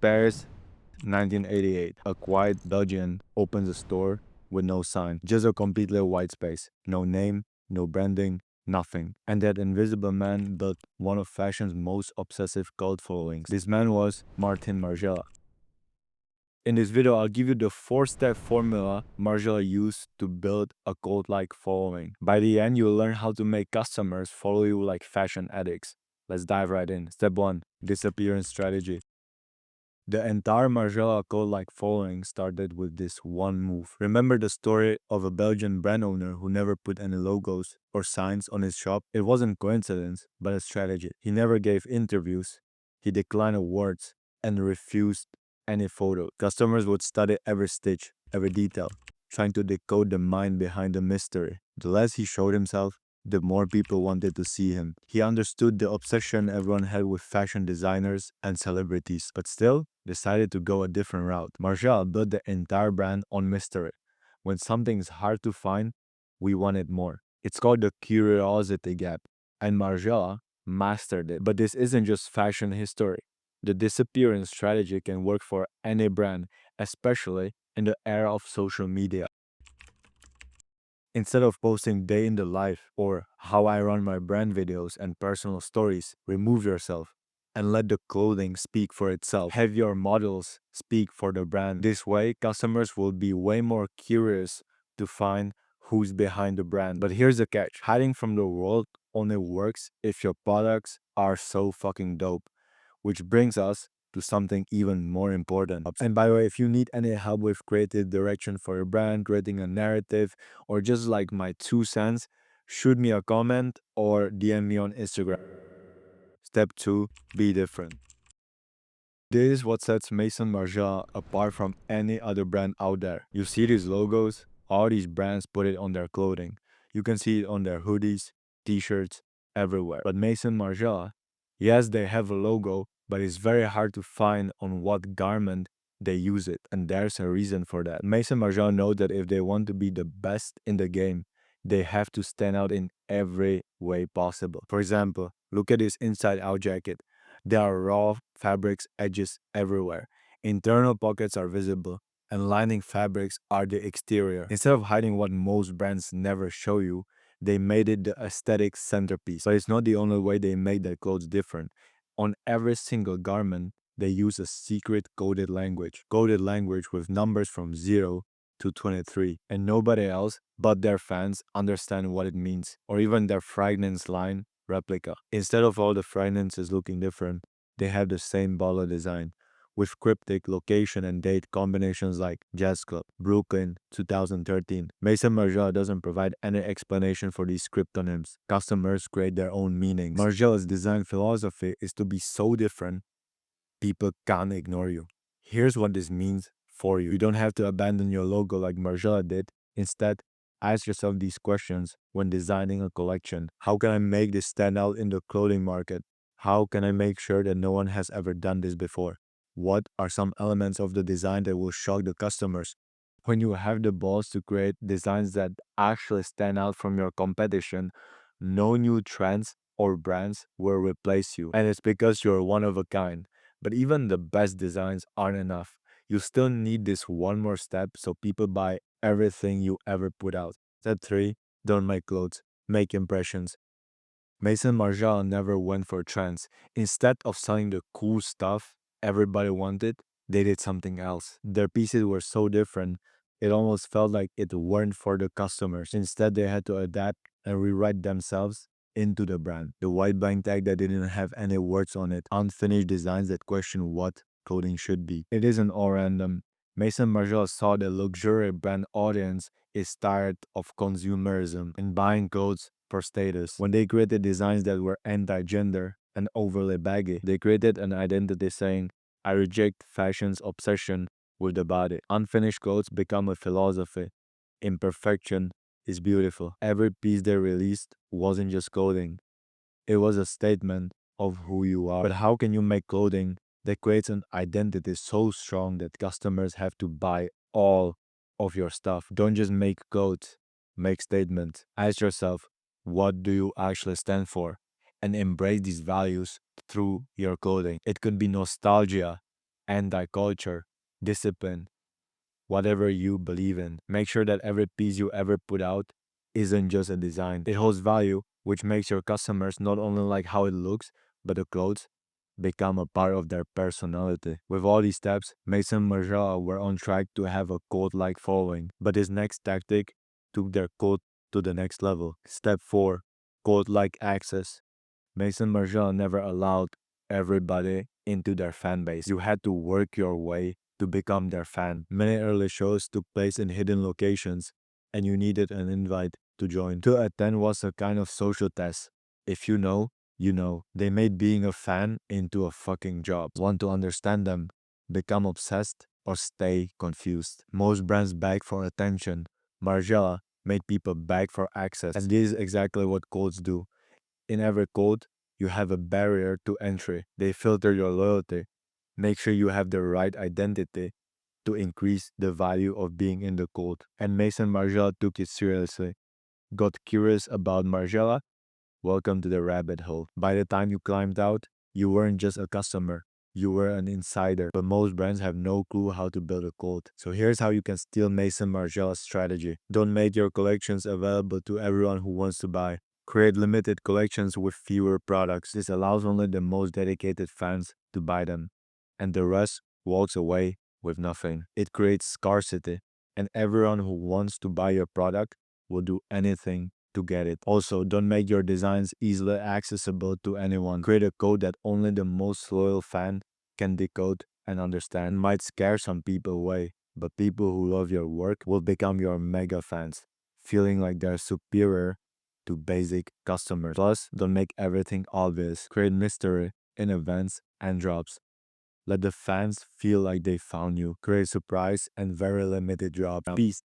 Paris, 1988. A quiet Belgian opens a store with no sign, just a completely white space. No name, no branding, nothing. And that invisible man built one of fashion's most obsessive cult followings. This man was Martin Margiela. In this video, I'll give you the 4-step formula Margiela used to build a cult-like following. By the end, you'll learn how to make customers follow you like fashion addicts. Let's dive right in. Step 1. Disappearance Strategy. The entire Margiela cult-like following started with this one move. Remember the story of a Belgian brand owner who never put any logos or signs on his shop? It wasn't coincidence, but a strategy. He never gave interviews, he declined awards, and refused any photo. Customers would study every stitch, every detail, trying to decode the mind behind the mystery. The less he showed himself, the more people wanted to see him. He understood the obsession everyone had with fashion designers and celebrities, but still decided to go a different route. Margiela built the entire brand on mystery. When something is hard to find, we want it more. It's called the curiosity gap, and Margiela mastered it. But this isn't just fashion history. The disappearance strategy can work for any brand, especially in the era of social media. Instead of posting day in the life or how I run my brand videos and personal stories, remove yourself and let the clothing speak for itself. Have your models speak for the brand. This way, customers will be way more curious to find who's behind the brand. But here's the catch. Hiding from the world only works if your products are so fucking dope. Which brings us to something even more important. And by the way, if you need any help with creative direction for your brand, creating a narrative, or just like my 2 cents, shoot me a comment or DM me on Instagram. Step 2, be different. This is what sets Maison Margiela apart from any other brand out there. You see these logos, all these brands put it on their clothing. You can see it on their hoodies, t-shirts, everywhere. But Maison Margiela, yes, they have a logo, but it's very hard to find on what garment they use it. And there's a reason for that. Maison Margiela knows that if they want to be the best in the game, they have to stand out in every way possible. For example, look at this inside-out jacket. There are raw fabrics edges everywhere. Internal pockets are visible, and lining fabrics are the exterior. Instead of hiding what most brands never show you, they made it the aesthetic centerpiece. But it's not the only way they made their clothes different. On every single garment, they use a secret coded language with numbers from 0 to 23, and nobody else but their fans understand what it means, or even their fragrance line replica. Instead of all the fragrances looking different, they have the same bottle design, with cryptic location and date combinations like Jazz Club, Brooklyn, 2013. Maison Margiela doesn't provide any explanation for these cryptonyms. Customers create their own meanings. Margiela's design philosophy is to be so different, people can't ignore you. Here's what this means for you. You don't have to abandon your logo like Margiela did. Instead, ask yourself these questions when designing a collection. How can I make this stand out in the clothing market? How can I make sure that no one has ever done this before? What are some elements of the design that will shock the customers? When you have the balls to create designs that actually stand out from your competition, no new trends or brands will replace you. And it's because you're one of a kind. But even the best designs aren't enough. You still need this one more step so people buy everything you ever put out. Step 3, don't make clothes, make impressions. Maison Margiela never went for trends. Instead of selling the cool stuff everybody wanted, they did something else. Their pieces were so different, it almost felt like it weren't for the customers. Instead, they had to adapt and rewrite themselves into the brand. The white blank tag that didn't have any words on it, unfinished designs that question what clothing should be. It isn't all random. Maison Margiela saw the luxury brand audience is tired of consumerism and buying clothes for status. When they created designs that were anti-gender and overly baggy, they created an identity saying, I reject fashion's obsession with the body. Unfinished clothes become a philosophy. Imperfection is beautiful. Every piece they released wasn't just clothing. It was a statement of who you are. But how can you make clothing that creates an identity so strong that customers have to buy all of your stuff? Don't just make clothes, make statements. Ask yourself, what do you actually stand for? And embrace these values through your clothing. It could be nostalgia, anti-culture, discipline, whatever you believe in. Make sure that every piece you ever put out isn't just a design. It holds value, which makes your customers not only like how it looks, but the clothes become a part of their personality. With all these steps, Mason Margiela were on track to have a cult-like following, but his next tactic took their cult to the next level. Step 4. Cult-like access. Mason Margiela never allowed everybody into their fan base. You had to work your way to become their fan. Many early shows took place in hidden locations, and you needed an invite to join. To attend was a kind of social test. If you know, you know. They made being a fan into a fucking job. Want to understand them, become obsessed, or stay confused. Most brands beg for attention. Margiela made people beg for access. And this is exactly what cults do. In every code, you have a barrier to entry. They filter your loyalty. Make sure you have the right identity to increase the value of being in the code. And Mason Margiela took it seriously. Got curious about Margiela? Welcome to the rabbit hole. By the time you climbed out, you weren't just a customer. You were an insider. But most brands have no clue how to build a cult. So here's how you can steal Mason Margiela's strategy. Don't make your collections available to everyone who wants to buy. Create limited collections with fewer products. This allows only the most dedicated fans to buy them, and the rest walks away with nothing. It creates scarcity, and everyone who wants to buy your product will do anything to get it. Also, don't make your designs easily accessible to anyone. Create a code that only the most loyal fan can decode and understand. It might scare some people away, but people who love your work will become your mega fans, feeling like they're superior to basic customers. Plus, don't make everything obvious. Create mystery in events and drops. Let the fans feel like they found you. Create surprise and very limited drops. Peace.